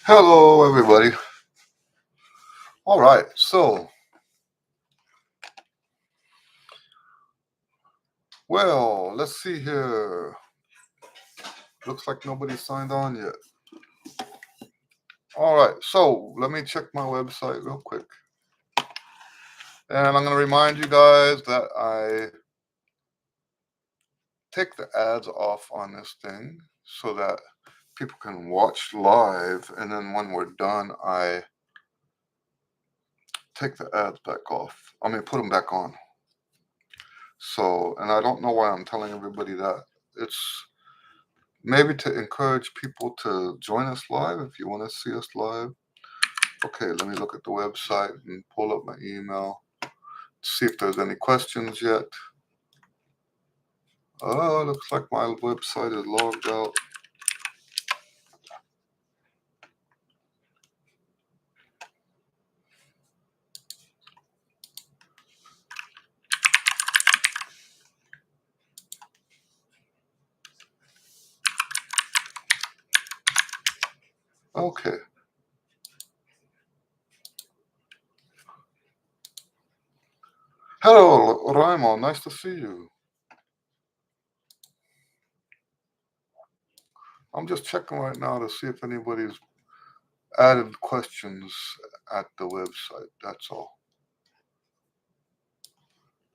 Hello, everybody. All right, so, well, let's see here. Looks like nobody signed on yet. All right, so let me check my website real quick. And I'm going to remind you guys that I take the ads off on this thing so that people can watch live. And then when we're done, I take the ads back off. Put them back on. So, and I don't know why I'm telling everybody that. It's maybe to encourage people to join us live if you want to see us live. Okay, let me look at the website and pull up my email. See if there's any questions yet. Oh, looks like my website is logged out. Okay. Hello, Raimo. Nice to see you. I'm just checking right now to see if anybody's added questions at the website. That's all.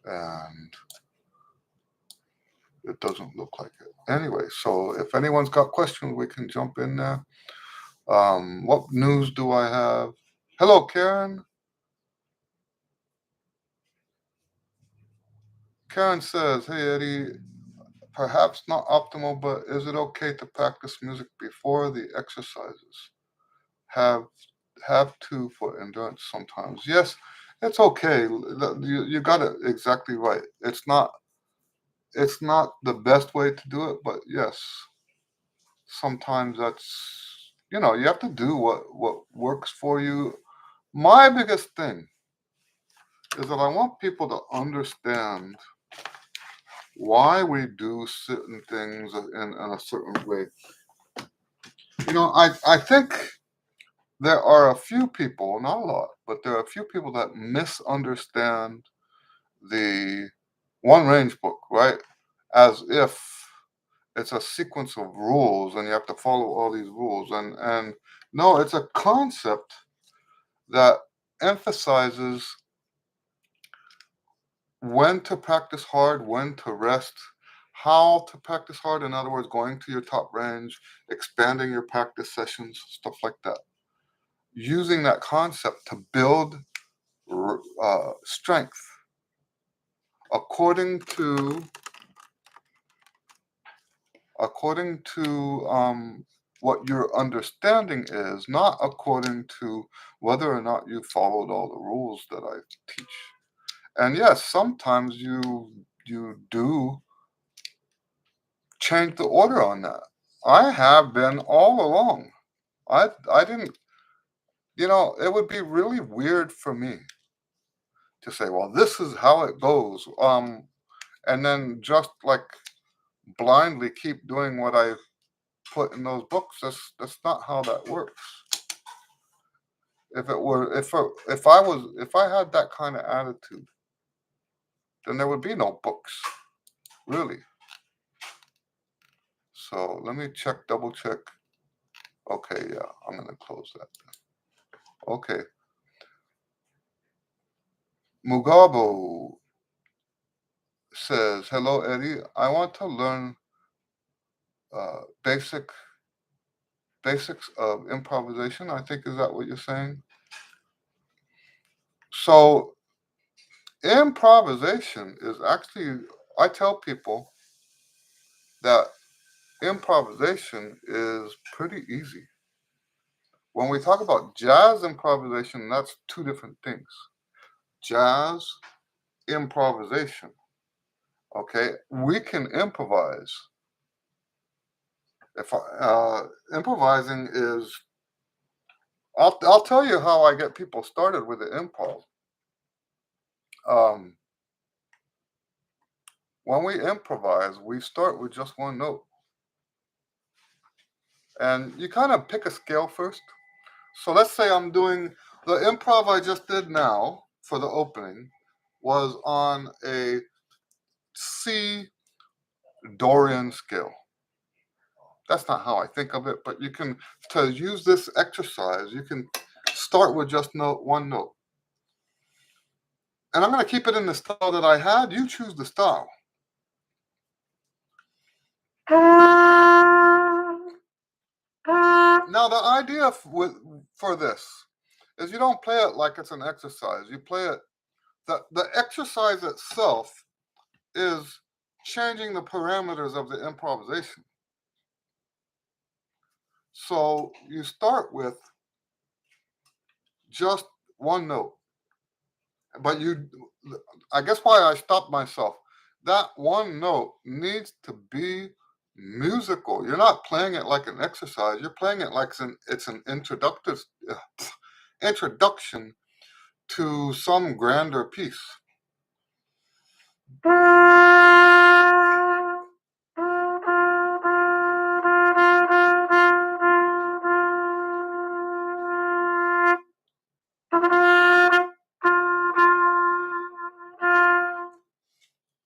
And it doesn't look like it. Anyway, so if anyone's got questions, we can jump in there. What news do I have? Hello, Karen. Karen says, "Hey, Eddie, perhaps not optimal, but is it okay to practice music before the exercises? Have to for endurance sometimes. Yes, it's okay. You got it exactly right. It's not the best way to do it, but yes, sometimes that's you have to do what works for you. My biggest thing is that I want people to understand why we do certain things in a certain way. I think there are a few people, not a lot, but there are a few people that misunderstand the one range book, right? As if it's a sequence of rules and you have to follow all these rules. And no, it's a concept that emphasizes when to practice hard, when to rest, how to practice hard. In other words, going to your top range, expanding your practice sessions, stuff like that. Using that concept to build strength according to what your understanding is, not according to whether or not you followed all the rules that I teach. And yes, sometimes you do change the order on that. I have been all along. I didn't, it would be really weird for me to say, well, this is how it goes. And then just like blindly keep doing what I put in those books. That's not how that works. If I had that kind of attitude, then there would be no books, really. So let me double check. Okay, yeah, I'm gonna close that. Okay. Mugabo says, "Hello, Eddie. I want to learn basics of improvisation." I think is that what you're saying? So improvisation is actually, I tell people that improvisation is pretty easy. When we talk about jazz improvisation, that's two different things. Jazz improvisation. Okay, we can improvise. If improvising is, I'll tell you how I get people started with the improv. Um, when we improvise, we start with just one note, and you kind of pick a scale first. So let's say I'm doing the improv I just did now for the opening was on a C Dorian scale. That's not how I think of it, but you can, to use this exercise, you can start with just one note. And I'm going to keep it in the style that I had. You choose the style. Now, the idea for this is you don't play it like it's an exercise. You play it, the exercise itself is changing the parameters of the improvisation. So you start with just one note. But I guess why I stopped myself, that one note needs to be musical. You're not playing it like an exercise. You're playing it like it's an introduction to some grander piece.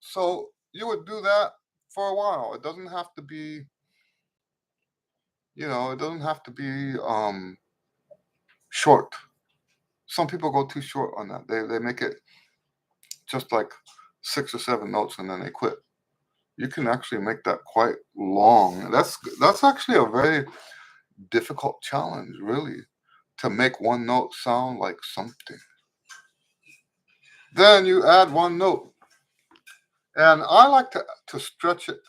So you would do that for a while. It doesn't have to be, it doesn't have to be short. Some people go too short on that. They make it just like 6 or 7 notes and then they quit. You can actually make that quite long. That's actually a very difficult challenge, really, to make one note sound like something. Then you add one note. And I like to stretch it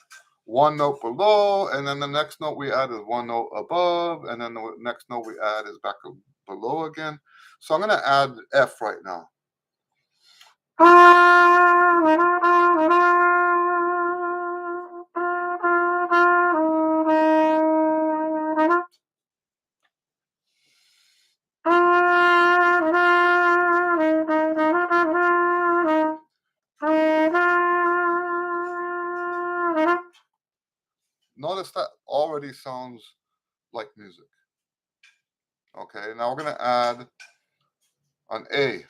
one note below, and then the next note we add is one note above, and then the next note we add is back below again. So I'm going to add F right now. Notice that already sounds like music. Okay, now we're going to add an A.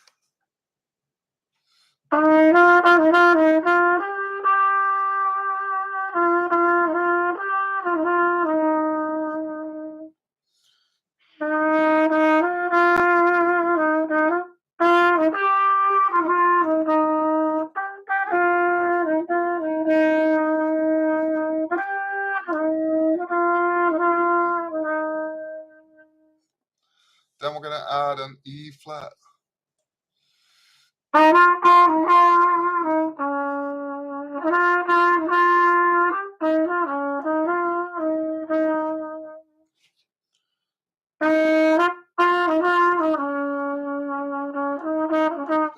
Then we're going to add an E flat.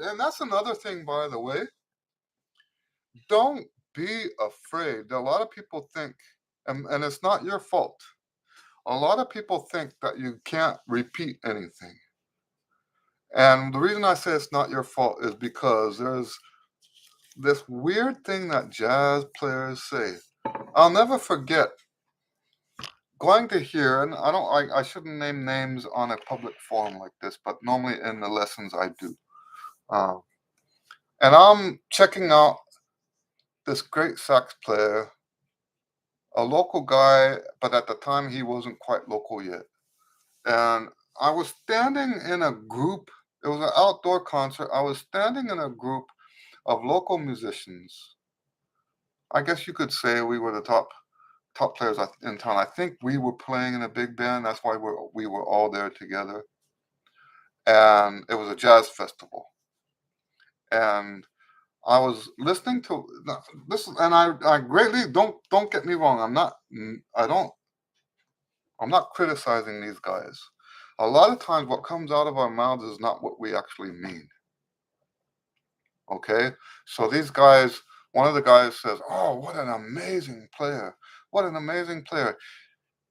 And that's another thing, by the way. Don't be afraid. A lot of people think, and it's not your fault, a lot of people think that you can't repeat anything. And the reason I say it's not your fault is because there's this weird thing that jazz players say. I'll never forget going to hear, and I shouldn't name names on a public forum like this, but normally in the lessons I do. And I'm checking out this great sax player, a local guy, but at the time he wasn't quite local yet. And I was standing in a group, it was an outdoor concert. I was standing in a group of local musicians. I guess you could say we were the top players in town. I think we were playing in a big band. That's why we were all there together. And it was a jazz festival. And I was listening to this, and I greatly don't get me wrong. I'm not criticizing these guys. A lot of times what comes out of our mouths is not what we actually mean. Okay? So these guys, one of the guys says, "Oh, what an amazing player. What an amazing player."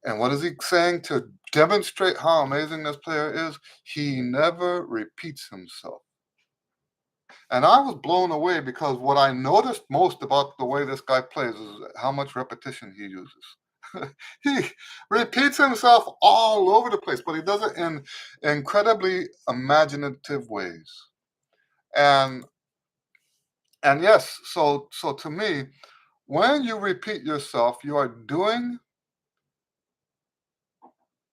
And what is he saying to demonstrate how amazing this player is? He never repeats himself. And I was blown away because what I noticed most about the way this guy plays is how much repetition he uses. He repeats himself all over the place, but he does it in incredibly imaginative ways. And and yes, so to me, when you repeat yourself, you are doing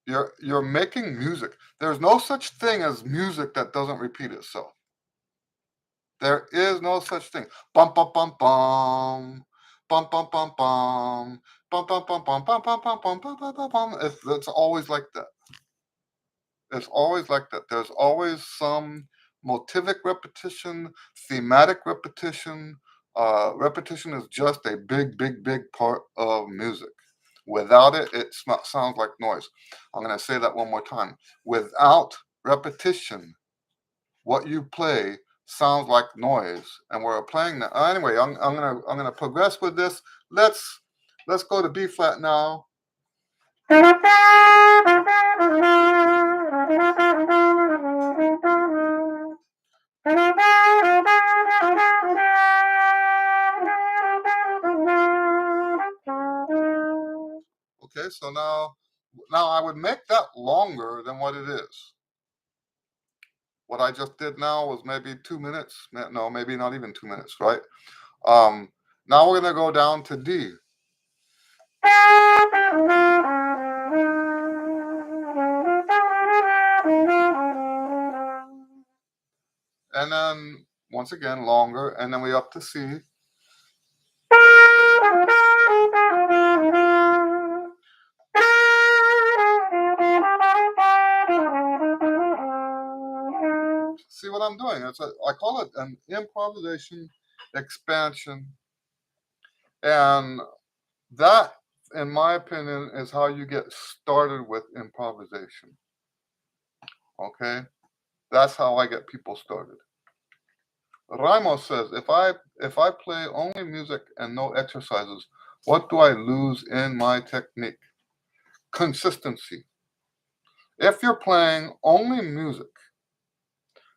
you're making music. There's no such thing as music that doesn't repeat itself. There is no such thing. Bum bum bum bum. Bum bum bum bum. Bum bum bum bum bum bum bum bum bum bum bum bum. It's always like that. It's always like that. There's always some motivic repetition, thematic repetition. Repetition is just a big, big, big part of music. Without it, it sounds like noise. I'm going to say that one more time. Without repetition, what you play sounds like noise, and we're playing that. Anyway, I'm gonna progress with this. Let's go to B flat now. Okay, so now I would make that longer than what it is. What I just did now was maybe 2 minutes. No, maybe not even 2 minutes, right? Um, Now we're gonna go down to D. And then once again longer, and then we up to C. See what I'm doing? I call it an improvisation expansion, and that, in my opinion, is how you get started with improvisation. Okay, that's how I get people started. Ramos says, if I play only music and no exercises, what do I lose in my technique? Consistency. If you're playing only music,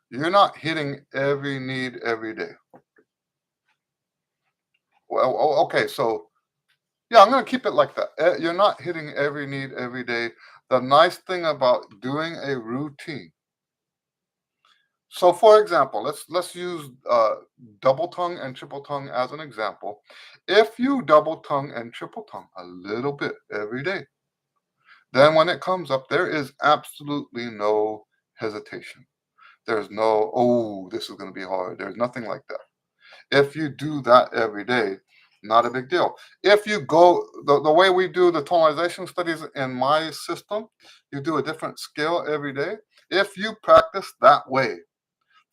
you're not hitting every need every day. Well, okay, so yeah, I'm going to keep it like that. You're not hitting every need every day. The nice thing about doing a routine. So, for example, let's use double tongue and triple tongue as an example. If you double tongue and triple tongue a little bit every day, then when it comes up, there is absolutely no hesitation. There's no, oh, this is going to be hard. There's nothing like that. If you do that every day, not a big deal. If you go the way we do the tonalization studies in my system, you do a different scale every day. If you practice that way,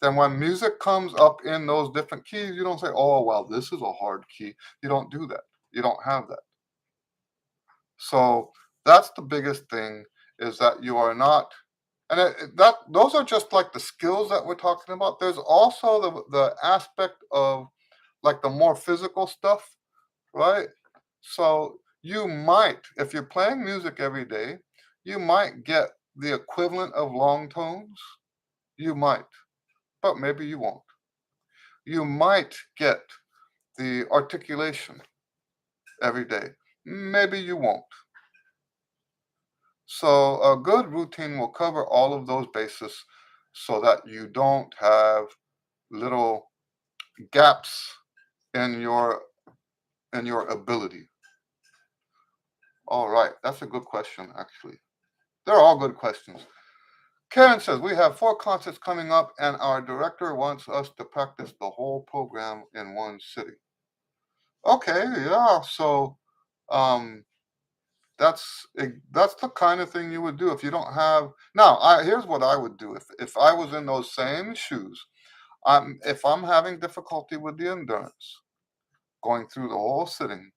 then when music comes up in those different keys, you don't say, oh, well, this is a hard key. You don't do that. You don't have that. So that's the biggest thing, is that you are not, and that those are just like the skills that we're talking about. There's also the aspect of like the more physical stuff, right? So you might, if you're playing music every day, you might get the equivalent of long tones. You might, but maybe you won't. You might get the articulation every day. Maybe you won't. So a good routine will cover all of those bases so that you don't have little gaps in your ability. All right, that's a good question, actually. They're all good questions. Karen says, we have 4 concerts coming up, and our director wants us to practice the whole program in one city. Okay, yeah. So um, that's the kind of thing you would do if you don't have. Now, here's what I would do if I was in those same shoes. If I'm having difficulty with the endurance, going through the whole sitting,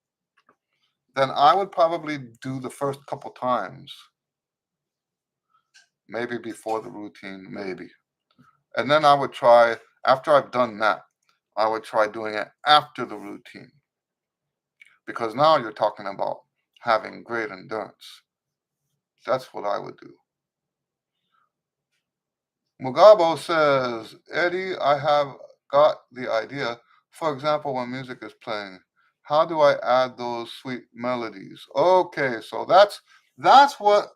then I would probably do the first couple times maybe before the routine, maybe. And then I would try, after I've done that, I would try doing it after the routine because now you're talking about having great endurance. That's what I would do. Mugabo says, Eddie, I have got the idea. For example, when music is playing, how do I add those sweet melodies? Okay, so that's what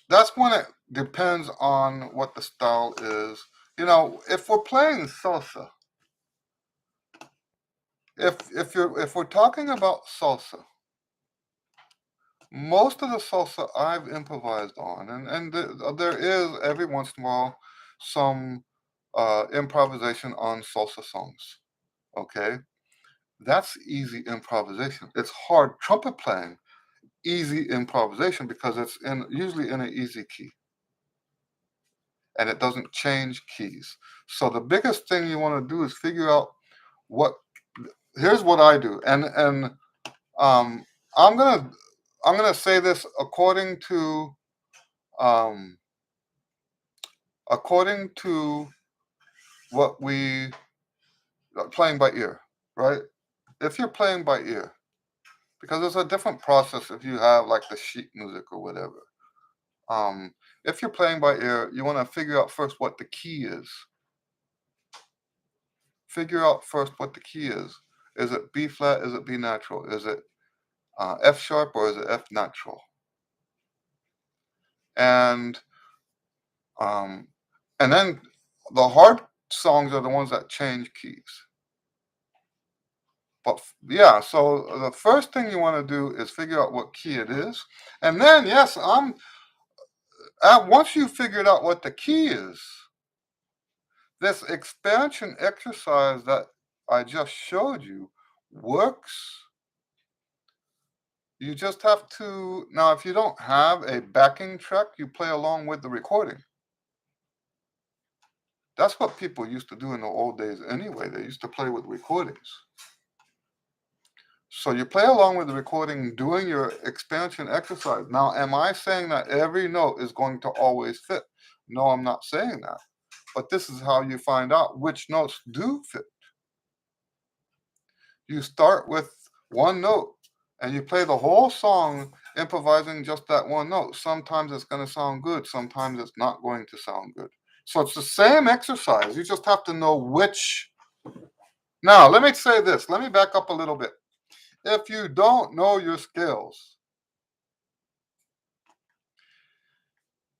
that's when it depends on what the style is. You know, if we're playing salsa, if we're talking about salsa, most of the salsa I've improvised on, and there is every once in a while some improvisation on salsa songs. Okay, that's easy improvisation. It's hard trumpet playing, easy improvisation because it's in usually in an easy key and it doesn't change keys. So the biggest thing you want to do is figure out what. Here's what I do, and um, I'm gonna I'm gonna say this um, according to what we playing by ear, right? If you're playing by ear, because there's a different process if you have like the sheet music or whatever. Um, if you're playing by ear, you want to figure out first what the key is. Figure out first what the key is. Is it B flat? Is it B natural? Is it F sharp or is it F natural? And um, and then the hard songs are the ones that change keys. But yeah, so the first thing you want to do is figure out what key it is, and then yes, once you figured out what the key is, this expansion exercise that I just showed you works. You just have to now. If you don't have a backing track, you play along with the recording. That's what people used to do in the old days anyway. They used to play with recordings. So you play along with the recording doing your expansion exercise. Now, am I saying that every note is going to always fit? No, I'm not saying that. But this is how you find out which notes do fit. You start with one note and you play the whole song improvising just that one note. Sometimes it's going to sound good, sometimes it's not going to sound good. So it's the same exercise. You just have to know which. Now, let me say this. Let me back up a little bit. If you don't know your scales,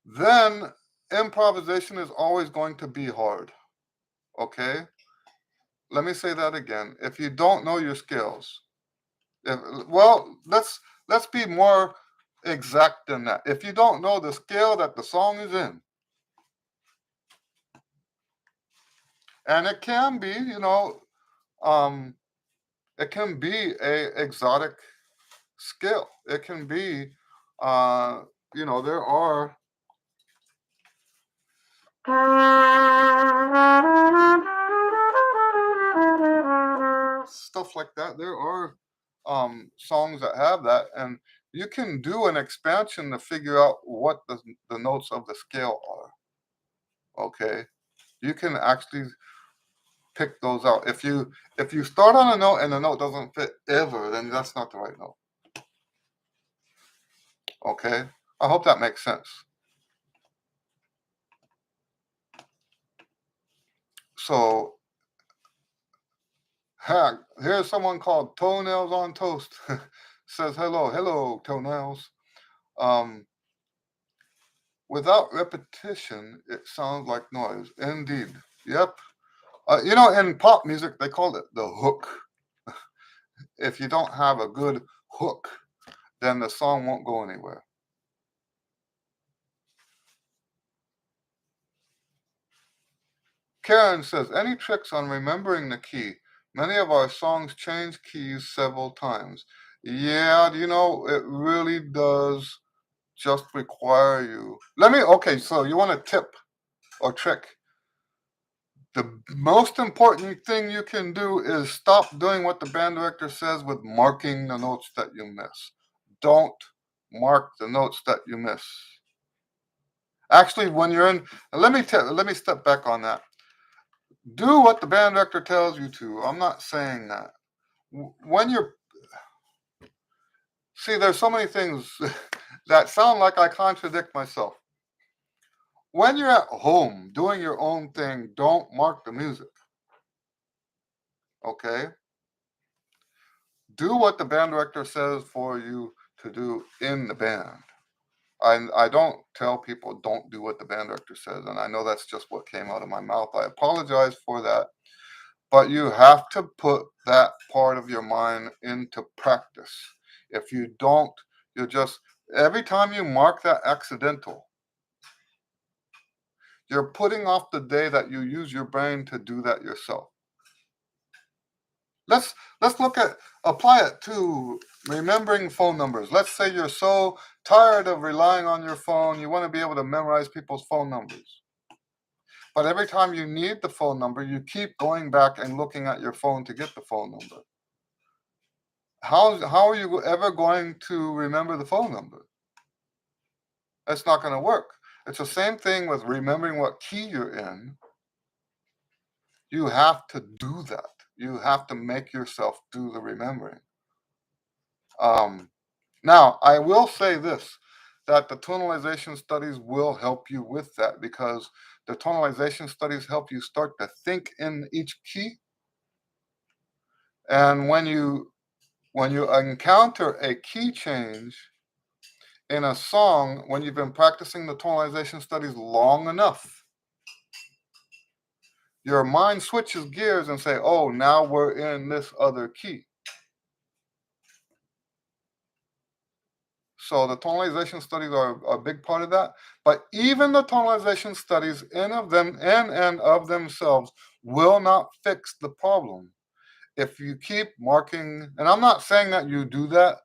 then improvisation is always going to be hard. Okay? Let me say that again. If you don't know your scales, well, let's be more exact than that. If you don't know the scale that the song is in, and it can be, um, it can be a exotic scale. It can be, there are stuff like that. There are songs that have that, and you can do an expansion to figure out what the notes of the scale are. Okay, you can actually pick those out. If you start on a note and the note doesn't fit ever, then that's not the right note. Okay, I hope that makes sense. So, heck, here's someone called Toenails on Toast. Says hello, toenails. Um, Without repetition, it sounds like noise. Indeed. Yep. In pop music, they call it the hook. If you don't have a good hook, then the song won't go anywhere. Karen says, any tricks on remembering the key? Many of our songs change keys several times. Yeah, it really does just require you. Okay, so you want a tip or trick? The most important thing you can do is stop doing what the band director says with marking the notes that you miss. Don't mark the notes that you miss. Actually, when you're in, let me step back on that. Do what the band director tells you to. I'm not saying that. When you're See, there's so many things that sound like I contradict myself. When you're at home doing your own thing, don't mark the music. Okay? Do what the band director says for you to do in the band. I don't tell people don't do what the band director says, and I know that's just what came out of my mouth. I apologize for that, but you have to put that part of your mind into practice. If you don't, you're just every time you mark that accidental, you're putting off the day that you use your brain to do that yourself. Let's look at apply it to remembering phone numbers. Let's say you're so tired of relying on your phone, you want to be able to memorize people's phone numbers. But every time you need the phone number, you keep going back and looking at your phone to get the phone number. How are you ever going to remember the phone number? That's not going to work. It's the same thing with remembering what key you're in. You have to do that. You have to make yourself do the remembering. Now, I will say this, that the tonalization studies will help you with that because the tonalization studies help you start to think in each key. And when you encounter a key change in a song, when you've been practicing the tonalization studies long enough, your mind switches gears and say, oh, now we're in this other key. So the tonalization studies are a big part of that. But even the tonalization studies in and of themselves will not fix the problem. If you keep marking, and I'm not saying that you do that.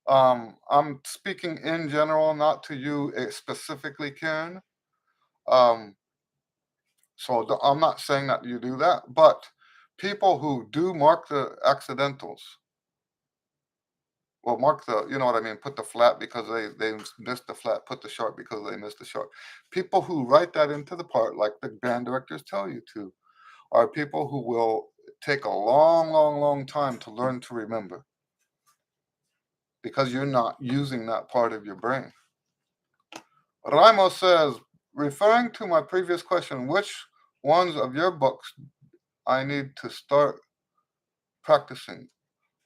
I'm speaking in general, not to you specifically, Karen. Um, I'm not saying that you do that, but people who do mark the accidentals, well, mark the, you know what I mean, put the flat because they missed the flat, put the sharp because they missed the sharp. People who write that into the part, like the band directors tell you to, are people who will take a long, long, long time to learn to remember because you're not using that part of your brain. Raimo says, referring to my previous question, which ones of your books I need to start practicing?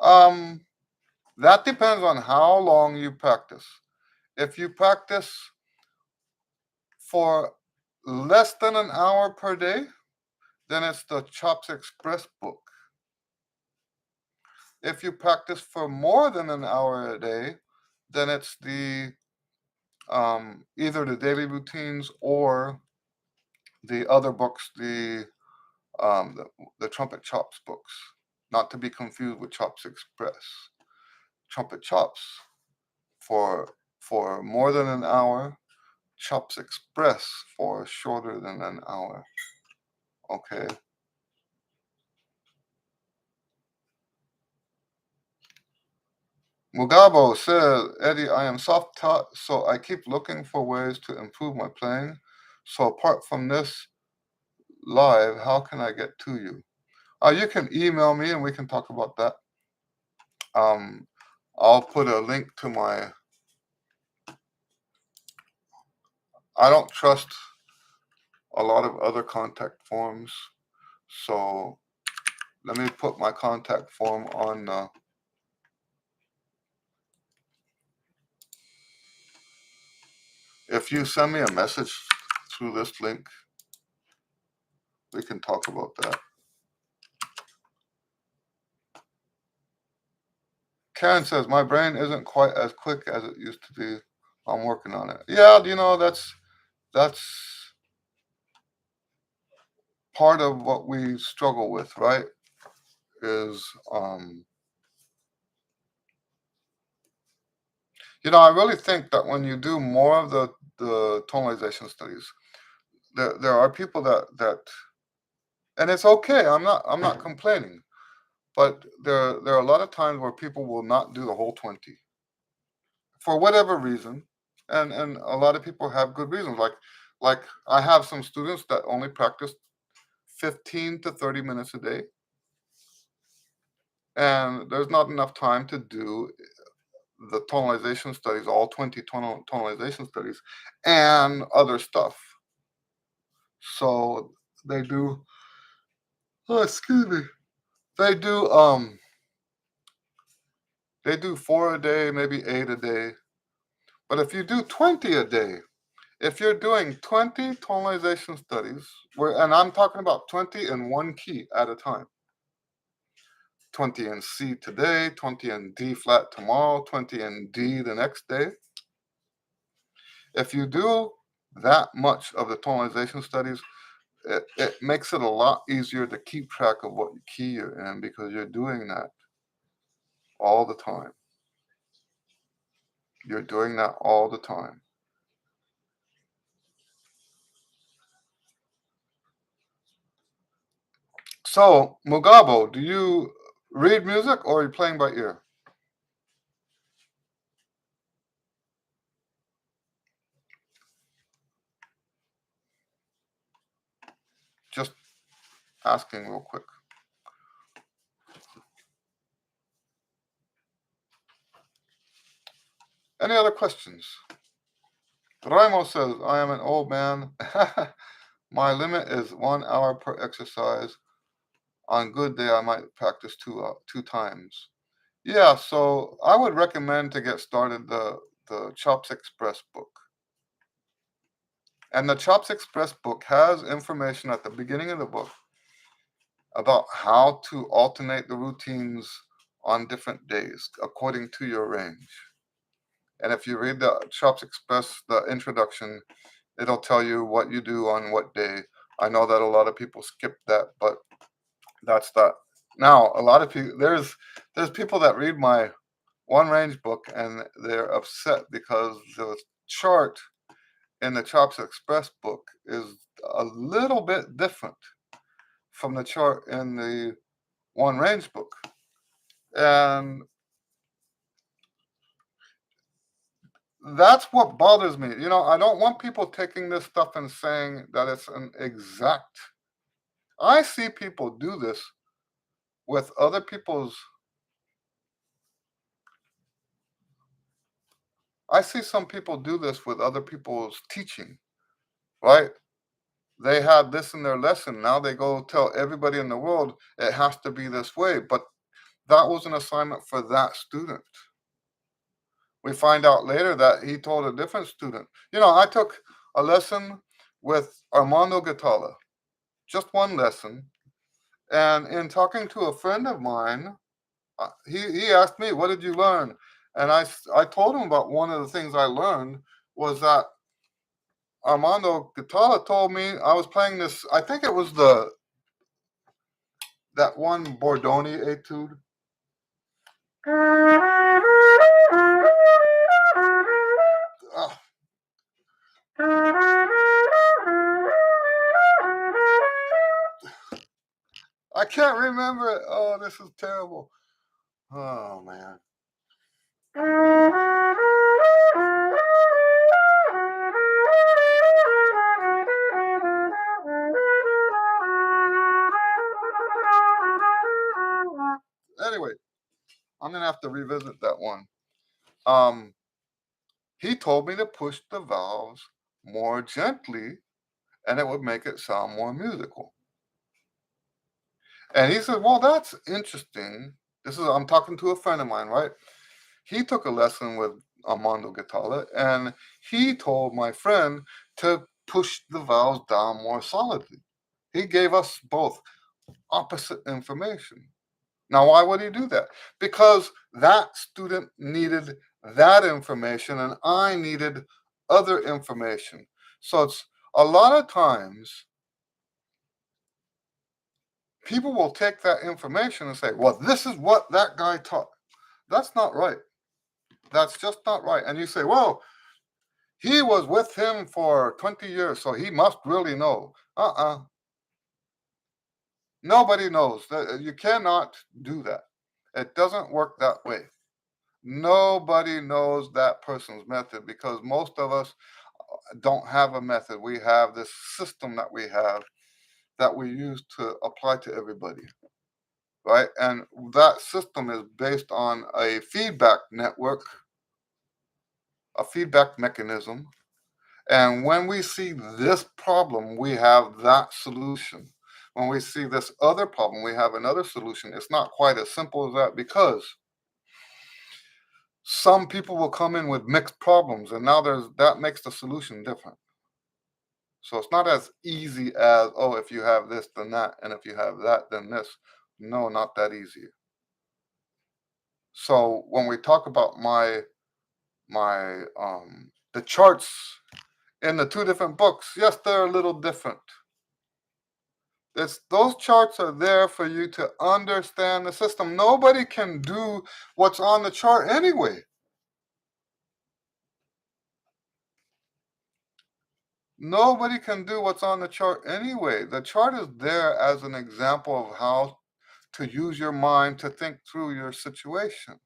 That depends on how long you practice. If you practice for less than an hour per day, then it's the Chops Express book. If you practice for more than an hour a day, then it's the either the daily routines or the other books, um, the, the Trumpet Chops books, not to be confused with Chops Express. Trumpet Chops for more than an hour, Chops Express for shorter than an hour. Okay. Mugabo says, Eddie, I am soft taught, so I keep looking for ways to improve my playing. So apart from this live, how can I get to you? You can email me and we can talk about that. I'll put a link to I don't trust a lot of other contact forms. So let me put my contact form on. If you send me a message through this link, we can talk about that. Karen says, my brain isn't quite as quick as it used to be. I'm working on it. Yeah, that's part of what we struggle with, right? Is I really think that when you do more of the tonalization studies, there are people that And it's okay. I'm not complaining. But there are a lot of times where people will not do the whole 20 for whatever reason, and a lot of people have good reasons. Like I have some students that only practice 15 to 30 minutes a day, and there's not enough time to do the tonalization studies, all 20 tonalization studies, and other stuff. So they do. Oh, excuse me. They do. They do 4 a day, maybe 8 a day. But if you do 20 a day, if you're doing 20 tonalization studies, and I'm talking about 20 in one key at a time, 20 in C today, 20 in D flat tomorrow, 20 in D the next day. If you do that much of the tonalization studies, it makes it a lot easier to keep track of what key you're in because you're doing that all the time. You're doing that all the time. So, Mugabo, do you read music or are you playing by ear? Just asking real quick. Any other questions? Raimo says, I am an old man. My limit is 1 hour per exercise. On good day, I might practice two times. Yeah, so I would recommend to get started the Chops Express book. And the Chops Express book has information at the beginning of the book about how to alternate the routines on different days according to your range. And if you read the Chops Express, the introduction, it'll tell you what you do on what day. I know that a lot of people skip that, but that's that. Now, a lot of people there's people that read my one range book and they're upset because the chart in the Chops Express book is a little bit different from the chart in the one range book. And that's what bothers me. I don't want people taking this stuff and saying that it's an exact. I see people do this with other people's. I see some people do this with other people's teaching, right? They had this in their lesson. Now they go tell everybody in the world it has to be this way. But that was an assignment for that student. We find out later that he told a different student. I took a lesson with Armando Gatala, just one lesson. And in talking to a friend of mine, he asked me, what did you learn? And I told him about one of the things I learned was that Armando Gatala told me I was playing this, I think it was that one Bordoni etude. Ugh. I can't remember it. Oh, this is terrible. Oh, man. Anyway, I'm gonna have to revisit that one. Um, he told me to push the valves more gently, and it would make it sound more musical. And he said, "Well, that's interesting." I'm talking to a friend of mine, right? He took a lesson with Armando Gatala, and he told my friend to push the valves down more solidly. He gave us both opposite information. Now, why would he do that? Because that student needed that information and I needed other information. So it's a lot of times people will take that information and say, well, this is what that guy taught. That's not right. That's just not right. And you say, well, he was with him for 20 years, so he must really know. Uh-uh. Nobody knows. You cannot do that. It doesn't work that way. Nobody knows that person's method because most of us don't have a method. We have this system that we use to apply to everybody, right? And that system is based on a feedback network, a feedback mechanism. And when we see this problem, we have that solution. When we see this other problem, we have another solution. It's not quite as simple as that because some people will come in with mixed problems, and now there's that makes the solution different. So it's not as easy as, oh, if you have this, then that, and if you have that, then this. No, not that easy. So when we talk about my the charts in the two different books, yes, they're a little different. It's those charts are there for you to understand the system. Nobody can do what's on the chart anyway. Nobody can do what's on the chart anyway. The chart is there as an example of how to use your mind to think through your situation.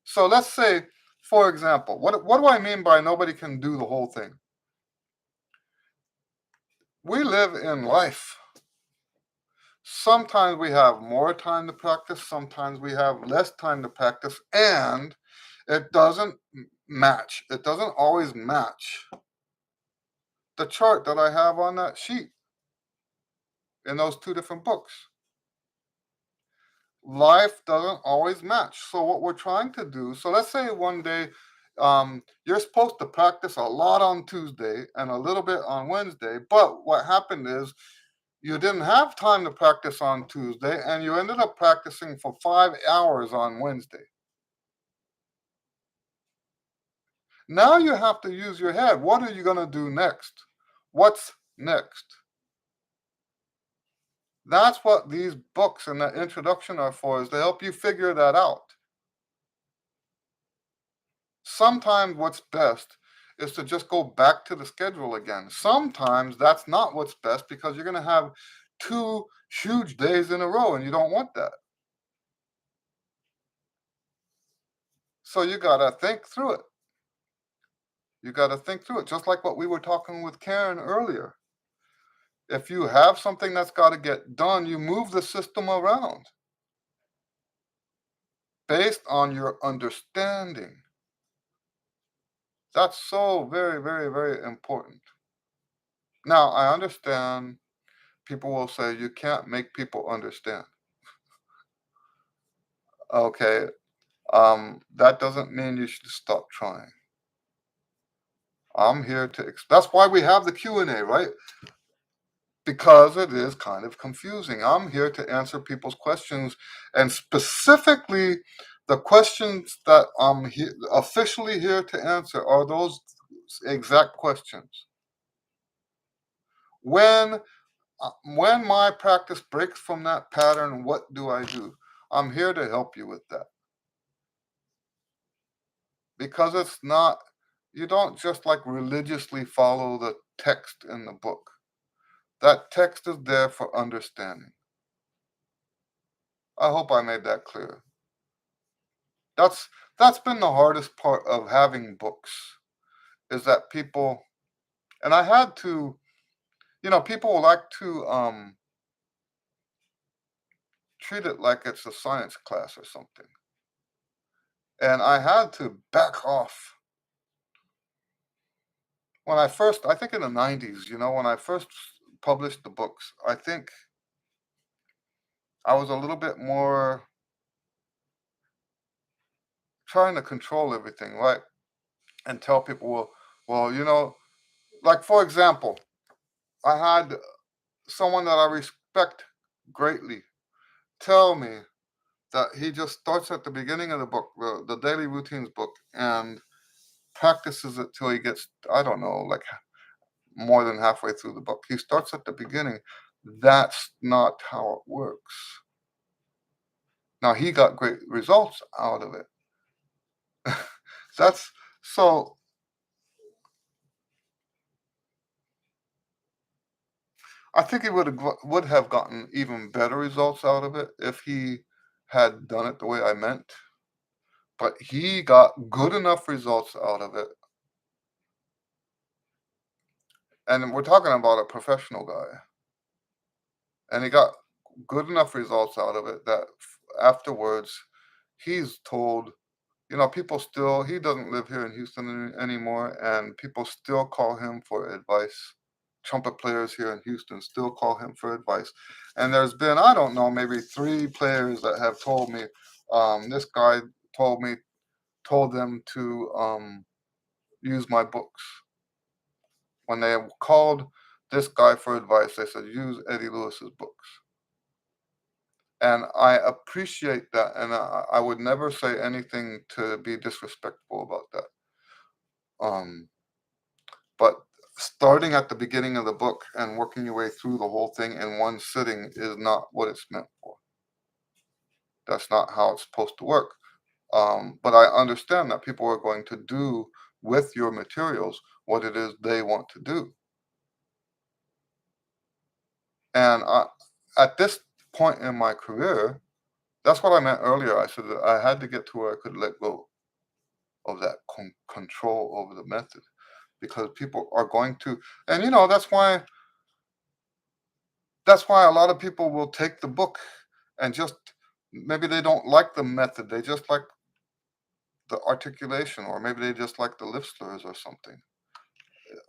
So let's say, for example, what do I mean by nobody can do the whole thing? We live in life. Sometimes we have more time to practice, sometimes we have less time to practice, and it doesn't match. It doesn't always match the chart that I have on that sheet in those two different books. Life doesn't always match. So what we're trying to do, so let's say one day you're supposed to practice a lot on Tuesday and a little bit on Wednesday, but what happened is you didn't have time to practice on Tuesday and you ended up practicing for 5 hours on Wednesday. Now you have to use your head. What are you going to do next? What's next? That's what these books and the introduction are for, is to help you figure that out. Sometimes what's best is to just go back to the schedule again. Sometimes that's not what's best because you're going to have two huge days in a row and you don't want that. So you got to think through it. You got to think through it, just like what we were talking with Karen earlier. If you have something that's got to get done, you move the system around based on your understanding. That's so very, very, very important. Now, I understand people will say you can't make people understand. Okay, that doesn't mean you should stop trying. I'm here to, that's why we have the Q and A, right? Because it is kind of confusing. I'm here to answer people's questions, and specifically the questions that I'm officially here to answer are those exact questions. When when my practice breaks from that pattern, what do I do? I'm here to help you with that. Because it's not, you don't just like religiously follow the text in the book. That text is there for understanding. I hope I made that clear. That's that's been the hardest part of having books, is that people, and I had to, people like to treat it like it's a science class or something. And I had to back off. When I first, I think in the 90s, when I first published the books, I think I was a little bit more trying to control everything, right? And tell people, well, like for example, I had someone that I respect greatly tell me that he just starts at the beginning of the book, the daily routines book, and practices it till he gets, I don't know, like more than halfway through the book. He starts at the beginning. That's not how it works. Now he got great results out of it. That's so. I think he would have gotten even better results out of it if he had done it the way I meant, but he got good enough results out of it, and we're talking about a professional guy, and he got good enough results out of it that afterwards, he's told, people still he doesn't live here in Houston anymore, and people still call him for advice. Trumpet players here in Houston still call him for advice. And there's been, I don't know, maybe 3 players that have told me, this guy told me, told them to use my books. When they called this guy for advice, they said, use Eddie Lewis's books. And I appreciate that. And I would never say anything to be disrespectful about that. Um, but starting at the beginning of the book and working your way through the whole thing in one sitting is not what it's meant for. That's not how it's supposed to work. But I understand that people are going to do with your materials what it is they want to do. And at this point in my career, that's what I meant earlier. I said that I had to get to where I could let go of that control over the method, because people are going to, and that's why a lot of people will take the book and just, maybe they don't like the method, they just like the articulation, or maybe they just like the lip slurs or something.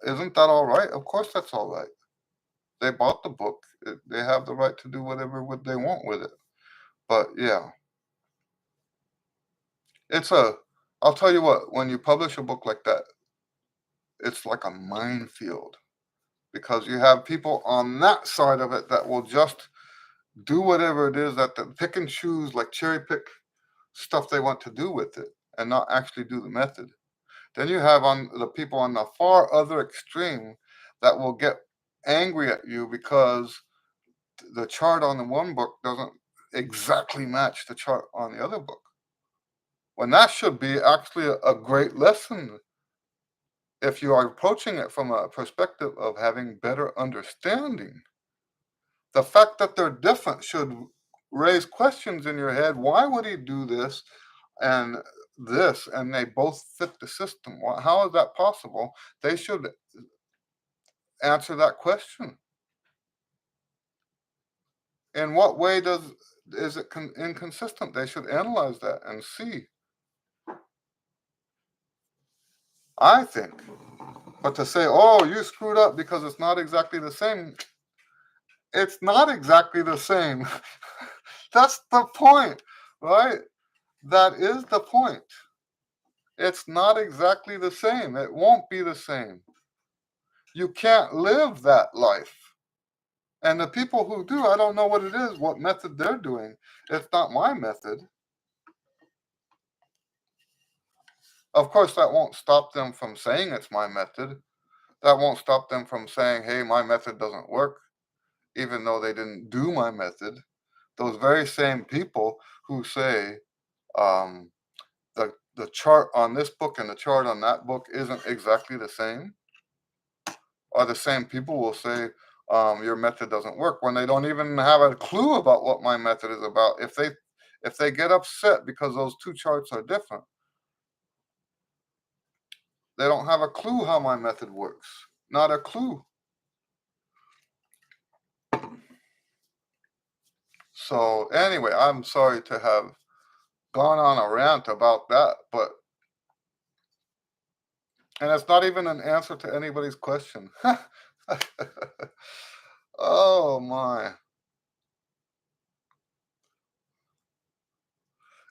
Isn't that all right? Of course that's all right. They bought the book. They have the right to do whatever they want with it. But yeah, it's a I'll tell you what, when you publish a book like that, it's like a minefield, because you have people on that side of it that will just do whatever it is that they pick and choose, like cherry pick stuff they want to do with it and not actually do the method. Then you have on the people on the far other extreme that will get angry at you because the chart on the one book doesn't exactly match the chart on the other book. When that should be actually a great lesson if you are approaching it from a perspective of having better understanding. The fact that they're different should raise questions in your head. Why would he do this and this, and they both fit the system? How is that possible? They should answer that question. In what way is it inconsistent? They should analyze that and see, I think. But to say, oh, you screwed up because it's not exactly the same, it's not exactly the same. That's the point, right? That is the point. It's not exactly the same. It won't be the same. You can't live that life. And the people who do, I don't know what it is, what method they're doing. It's not my method. Of course, that won't stop them from saying it's my method. That won't stop them from saying, hey, my method doesn't work, even though they didn't do my method. Those very same people who say um, the chart on this book and the chart on that book isn't exactly the same, are the same people will say your method doesn't work when they don't even have a clue about what my method is about. If they get upset because those two charts are different, they don't have a clue how my method works. Not a clue. So anyway, I'm sorry to have gone on a rant about that, but and it's not even an answer to anybody's question. Oh my.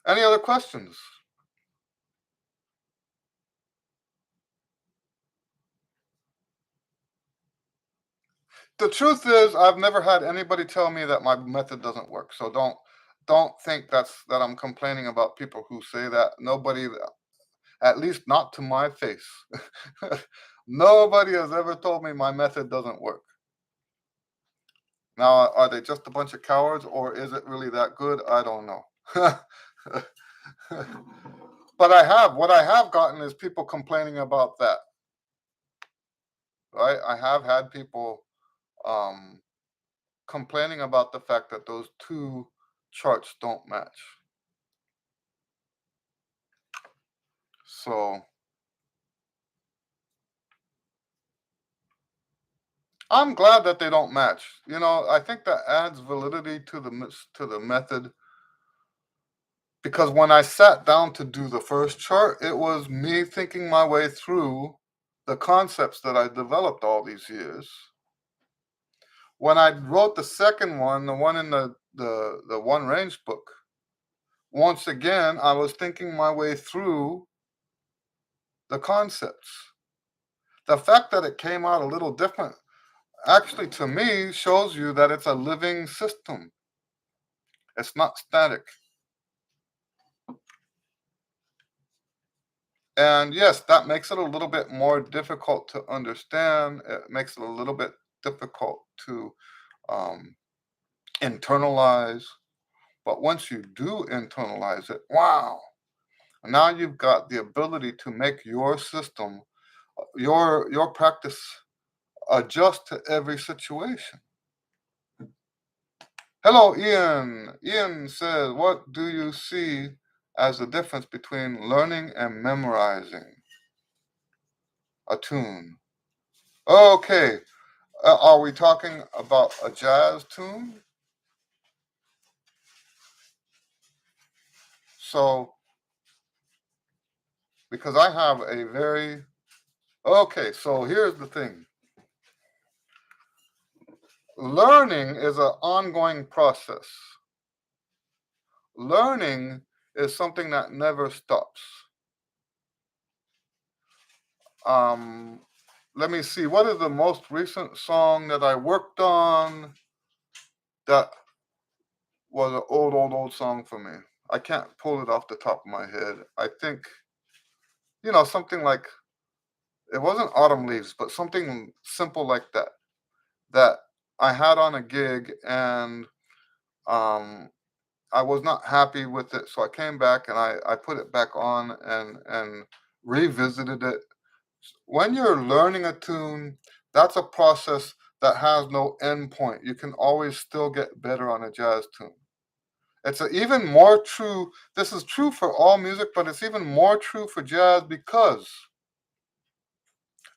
Any other questions? The truth is, I've never had anybody tell me that my method doesn't work. So don't think that I'm complaining about people who say that. Nobody, at least not to my face. Nobody has ever told me my method doesn't work. Now, are they just a bunch of cowards, or is it really that good? I don't know. But what I have gotten is people complaining about that. Right? I have had people um complaining about the fact that those two charts don't match. So I'm glad that they don't match. I think that adds validity to the method, because when I sat down to do the first chart, it was me thinking my way through the concepts that I developed all these years. When I wrote the second one, the one in the one range book, once again, I was thinking my way through the concepts. The fact that it came out a little different actually, to me, shows you that it's a living system. It's not static. And yes, that makes it a little bit more difficult to understand. It makes it a little bit difficult to um, internalize. But once you do internalize it, wow, now you've got the ability to make your system, your practice adjust to every situation. Hello, Ian. Ian says, what do you see as the difference between learning and memorizing a tune? Okay, are we talking about a jazz tune? So, because I have a very, okay, so here's the thing. Learning is an ongoing process. Learning is something that never stops. Um, Let me see, what is the most recent song that I worked on that was an old song for me? I can't pull it off the top of my head. I think, something like, it wasn't Autumn Leaves, but something simple like that I had on a gig, and um, I was not happy with it. So I came back and I put it back on and revisited it. When you're learning a tune, that's a process that has no end point. You can always still get better on a jazz tune. Even more true. This is true for all music, but it's even more true for jazz because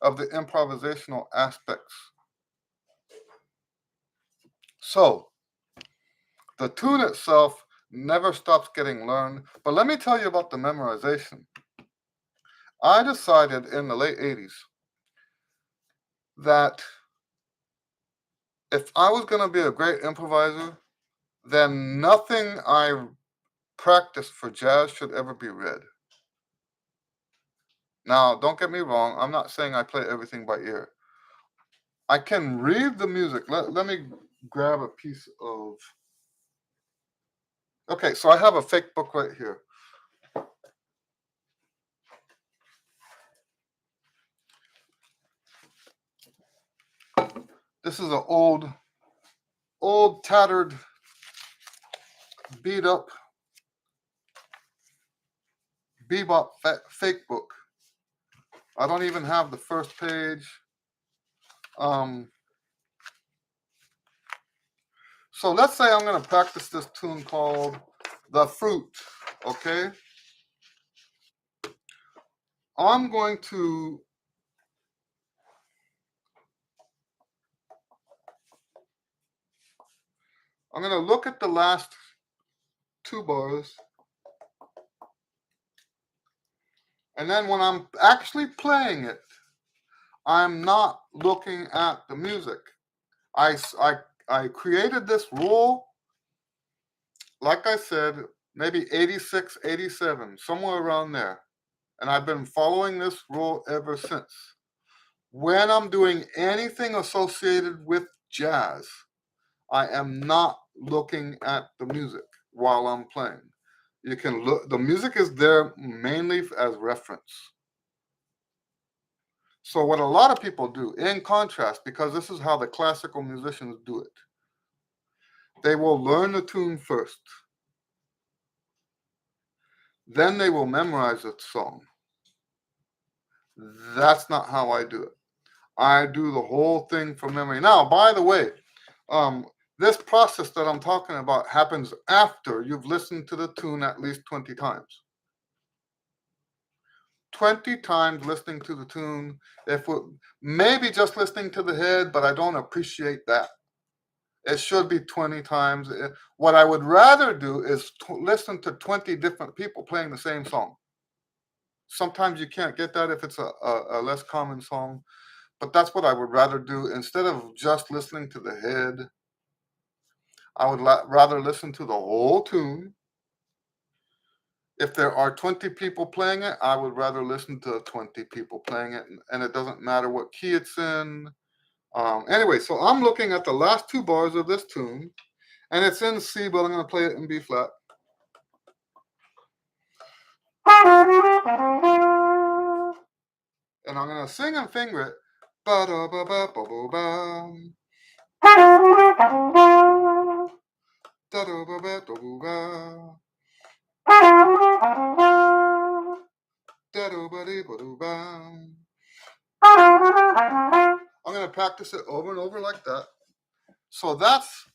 of the improvisational aspects. So the tune itself never stops getting learned. But let me tell you about the memorization. I decided in the late 80s that if I was going to be a great improviser, then nothing I practice for jazz should ever be read. Now, don't get me wrong, I'm not saying I play everything by ear. I can read the music. Let me grab a piece of. Okay, so I have a fake book right here. This is an old, tattered, beat up bebop fake book. I don't even have the first page. So let's say I'm going to practice this tune called The Fruit, okay? I'm going to look at the last two bars, and then when I'm actually playing it, I'm not looking at the music. I created this rule, like I said, maybe 86, 87, somewhere around there. And I've been following this rule ever since. When I'm doing anything associated with jazz, I am not looking at the music while I'm playing. You can look, the music is there mainly as reference. So what a lot of people do, in contrast, because this is how the classical musicians do it, they will learn the tune first. Then they will memorize the song. That's not how I do it. I do the whole thing from memory. Now, by the way, This process that I'm talking about happens after you've listened to the tune at least 20 times. 20 times listening to the tune, if we're maybe just listening to the head, but I don't appreciate that. It should be 20 times. What I would rather do is listen to 20 different people playing the same song. Sometimes you can't get that if it's a less common song, but that's what I would rather do. Instead of just listening to the head, I would rather listen to the whole tune. If there are 20 people playing it, I would rather listen to 20 people playing it, and it doesn't matter what key it's in. Anyway, so I'm looking at the last two bars of this tune, and it's in C, but I'm going to play it in B flat. And I'm going to sing and finger it. Ba da ba ba ba ba ba. Da da ba ba da ba. Da da ba dee ba da ba. I'm going to practice it over and over like that. So that's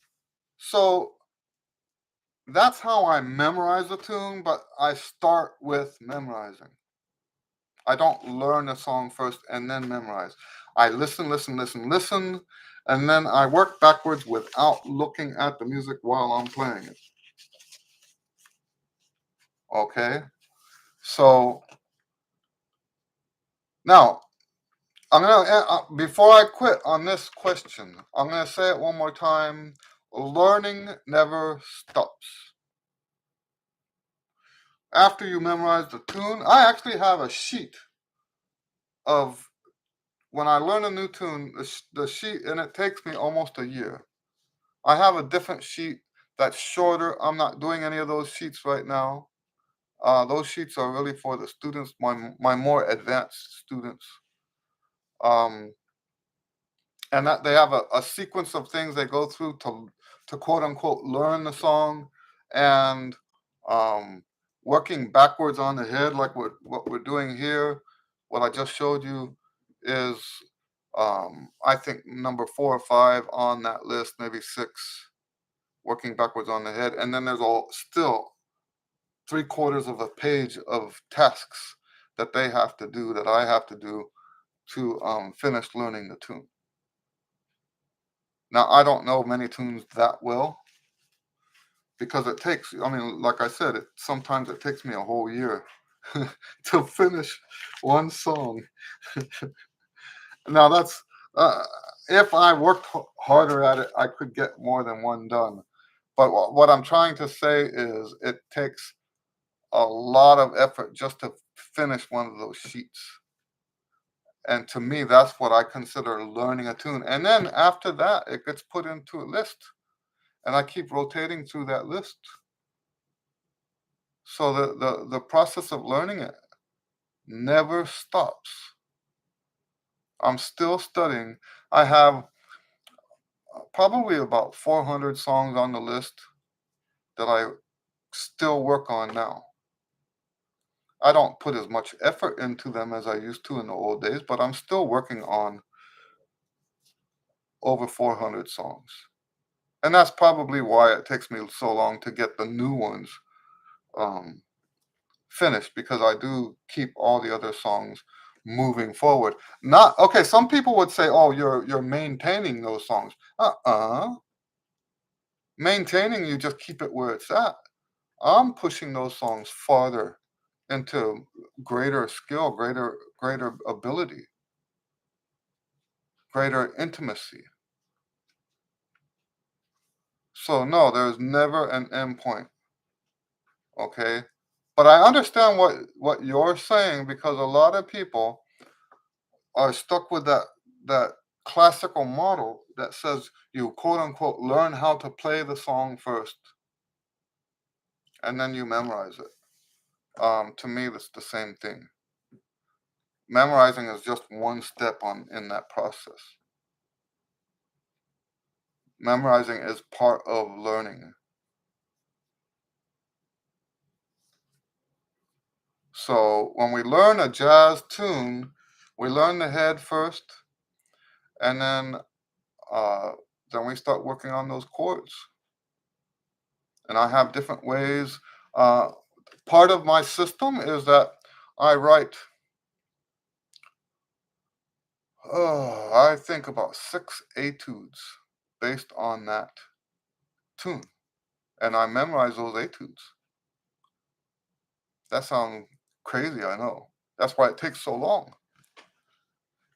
how I memorize the tune, but I start with memorizing. I don't learn the song first and then memorize. I listen, and then I work backwards without looking at the music while I'm playing it. Okay? So now, I'm gonna before I quit on this question, I'm gonna say it one more time. Learning never stops. After you memorize the tune, I actually have a sheet of when I learn a new tune, the sheet, and it takes me almost a year. I have a different sheet that's shorter. I'm not doing any of those sheets right now. Those sheets are really for the students, my more advanced students. Um, and that they have a sequence of things they go through to quote unquote learn the song, and um, working backwards on the head like what we're doing here. What I just showed you is I think number 4 or 5 on that list, maybe 6, working backwards on the head, and then there's still 3/4 of a page of tasks that they have to do that I have to do to finish learning the tune. Now, I don't know many tunes that well because it takes, I mean, like I said, sometimes it takes me a whole year to finish one song. Now, that's, uh, if I worked harder at it, I could get more than one done. But what I'm trying to say is it takes a lot of effort just to finish one of those sheets. And to me, that's what I consider learning a tune. And then after that, it gets put into a list. And I keep rotating through that list. So the process of learning it never stops. I'm still studying. I have probably about 400 songs on the list that I still work on now. I don't put as much effort into them as I used to in the old days, but I'm still working on over 400 songs. And that's probably why it takes me so long to get the new ones um, finished, because I do keep all the other songs moving forward. Not okay. Some people would say, "Oh, you're maintaining those songs." Maintaining, you just keep it where it's at. I'm pushing those songs farther into greater skill, greater ability, greater intimacy. So no, there's never an end point. Okay, but I understand what you're saying, because a lot of people are stuck with that classical model that says you quote unquote learn how to play the song first and then you memorize it. To me, that's the same thing. Memorizing is just one step on in that process. Memorizing is part of learning. So when we learn a jazz tune, we learn the head first, and then uh, then we start working on those chords. And I have different ways. Uh, Part of my system is that I write, I think about 6 etudes based on that tune. And I memorize those etudes. That sounds crazy, I know. That's why it takes so long.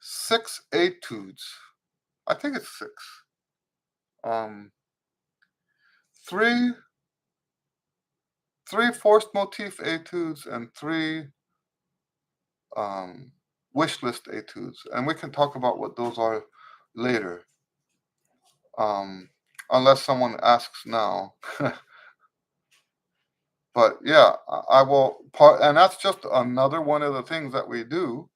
6 etudes. I think it's six. Um, three three forced motif etudes and three um, wish list etudes, and we can talk about what those are later, um, unless someone asks now. But yeah, I will part, and that's just another one of the things that we do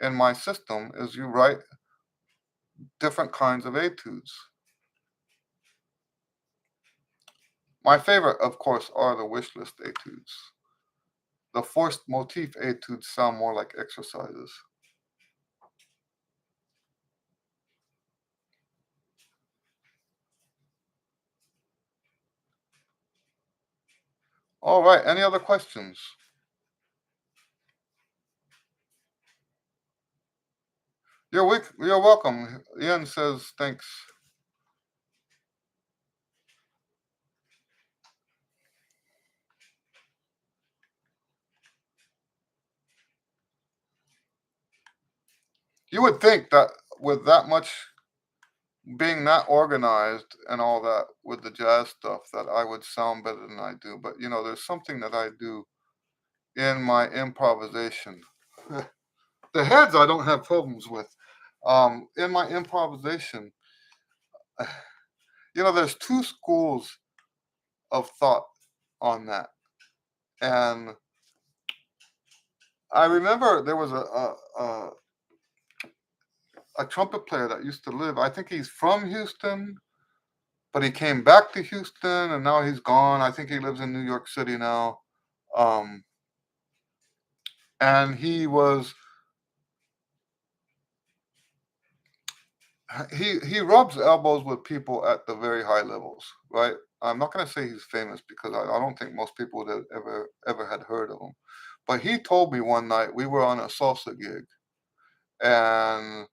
in my system is you write different kinds of etudes. My favorite, of course, are the wish list etudes. The forced motif etudes sound more like exercises. All right, any other questions? You're welcome. Ian says thanks. You would think that with that much being that organized and all that with the jazz stuff that I would sound better than I do. But there's something that I do in my improvisation. The heads I don't have problems with. In my improvisation, there's two schools of thought on that. And I remember there was a trumpet player that used to live, I think he's from Houston, but he came back to Houston and now he's gone. I think he lives in New York City now. Um, and he rubs elbows with people at the very high levels, right? I'm not going to say he's famous because I don't think most people that ever had heard of him. But he told me one night we were on a salsa gig and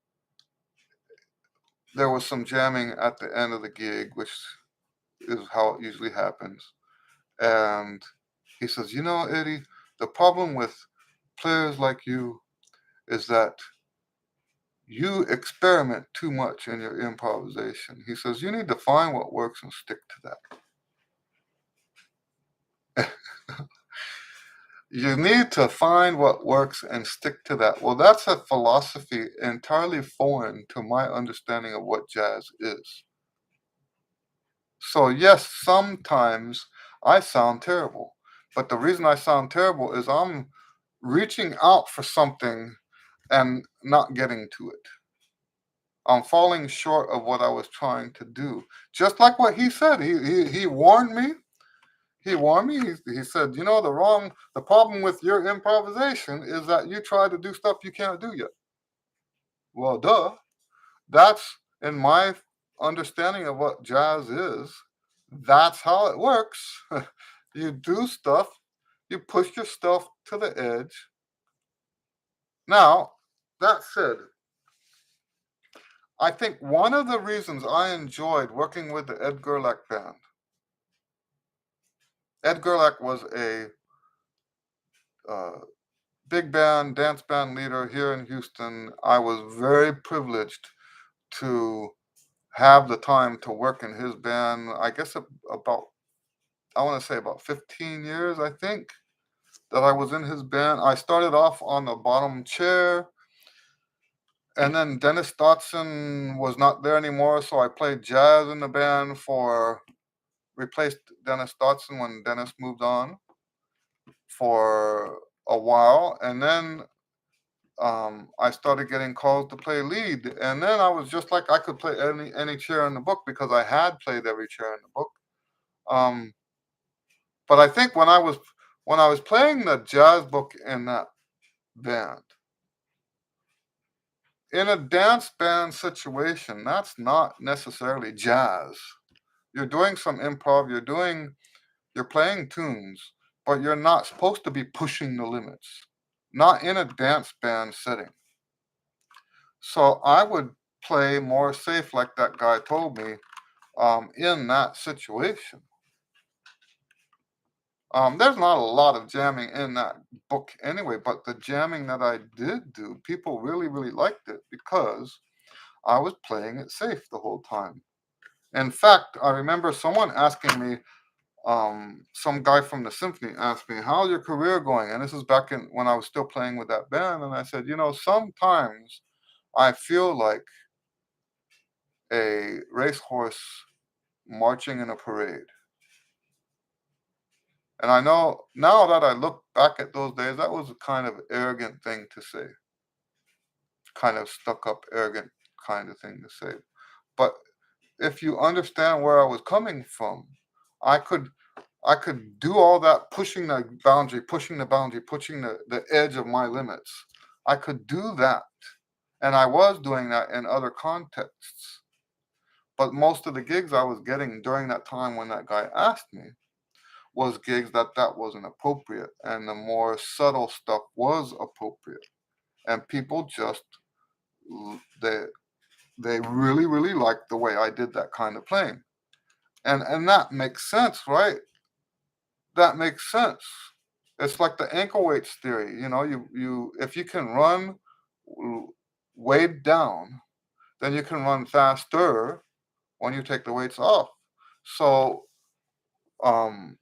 there was some jamming at the end of the gig, which is how it usually happens. And he says, Eddie, the problem with players like you is that you experiment too much in your improvisation. He says, you need to find what works and stick to that. You need to find what works and stick to that. Well, that's a philosophy entirely foreign to my understanding of what jazz is. So, yes, sometimes I sound terrible. But the reason I sound terrible is I'm reaching out for something and not getting to it. I'm falling short of what I was trying to do. Just like what he said. He warned me. He warned me. He said, the problem with your improvisation is that you try to do stuff you can't do yet. Well, duh. That's in my understanding of what jazz is. That's how it works. You do stuff, you push your stuff to the edge. Now, that said, I think one of the reasons I enjoyed working with the Ed Gerlach band, Ed Gerlach was a uh, big band, dance band leader here in Houston. I was very privileged to have the time to work in his band. I guess about, I want to say about 15 years, I think, that I was in his band. I started off on the bottom chair, and then Dennis Dotson was not there anymore, so I played jazz in the band replaced Dennis Dotson when Dennis moved on for a while, and then I started getting called to play lead, and then I was just like I could play any chair in the book because I had played every chair in the book. Um, but I think when I was playing the jazz book in that band, in a dance band situation, that's not necessarily jazz. You're doing some improv, you're playing tunes, but you're not supposed to be pushing the limits. Not in a dance band setting. So I would play more safe, like that guy told me, in that situation. There's not a lot of jamming in that book anyway, but the jamming that I did do, people really, really liked it because I was playing it safe the whole time. In fact, I remember someone asking me, some guy from the symphony asked me, "How's your career going?" And this is back in when I was still playing with that band, and I said, sometimes I feel like a racehorse marching in a parade. And I know now that I look back at those days, that was a kind of arrogant thing to say, kind of stuck up, arrogant kind of thing to say. But if you understand where I was coming from, I could I could do all that pushing the boundary, pushing the boundary, pushing the edge of my limits. I could do that. And I was doing that in other contexts. But most of the gigs I was getting during that time when that guy asked me was gigs that wasn't appropriate. And the more subtle stuff was appropriate. And people just, they, they really, really liked the way I did that kind of playing. And that makes sense, right? That makes sense. It's like the ankle weights theory. You if you can run weighed down, then you can run faster when you take the weights off. So um,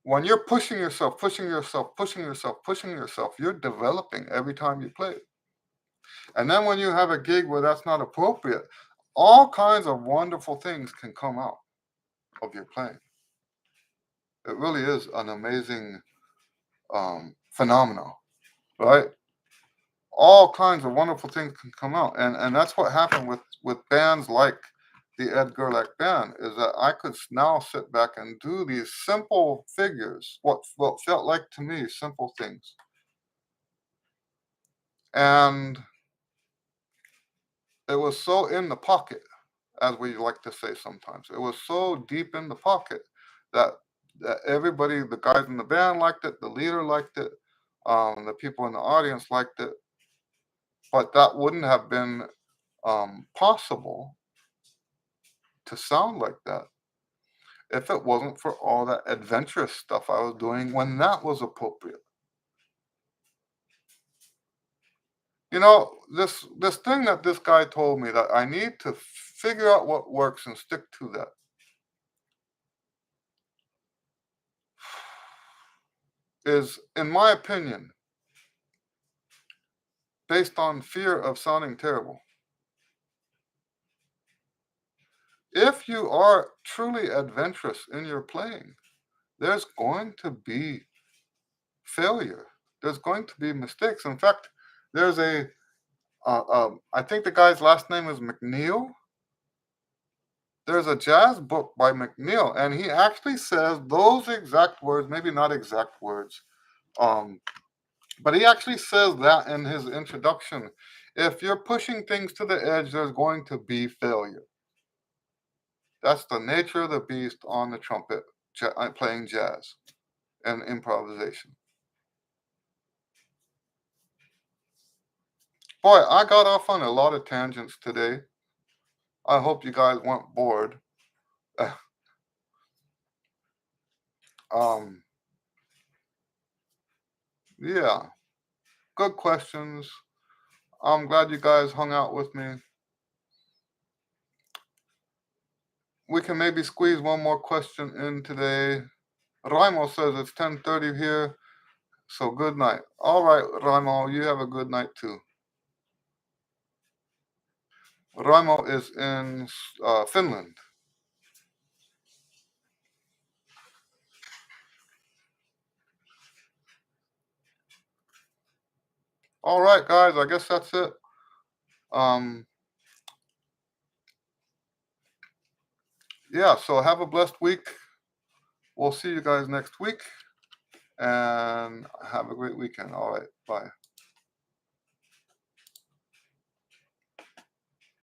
when you're pushing yourself, pushing yourself, pushing yourself, pushing yourself, you're developing every time you play. And then when you have a gig where that's not appropriate, all kinds of wonderful things can come out of your playing. It really is an amazing phenomenon, right? All kinds of wonderful things can come out, and that's what happened with bands like the Ed Gerlach band, is that I could now sit back and do these simple figures, what felt like to me simple things, and it was so in the pocket, as we like to say sometimes. It was so deep in the pocket that everybody, the guys in the band liked it, the leader liked it, the people in the audience liked it, but that wouldn't have been possible to sound like that if it wasn't for all that adventurous stuff I was doing when that was appropriate. This thing that this guy told me that I need to figure out what works and stick to that is, in my opinion, based on fear of sounding terrible. If you are truly adventurous in your playing, there's going to be failure. There's going to be mistakes. In fact, there's I think the guy's last name is McNeil. There's a jazz book by McNeil, and he actually says those exact words, maybe not exact words, um, but he actually says that in his introduction. If you're pushing things to the edge, there's going to be failure. That's the nature of the beast on the trumpet, playing jazz and improvisation. Boy, I got off on a lot of tangents today. I hope you guys weren't bored. um, yeah, good questions. I'm glad you guys hung out with me. We can maybe squeeze one more question in today. Raimo says it's 10:30 here, so good night. All right, Raimo, you have a good night too. Raimo is in Finland. All right, guys, I guess that's it. Um, yeah, so have a blessed week. We'll see you guys next week, and have a great weekend. All right, bye.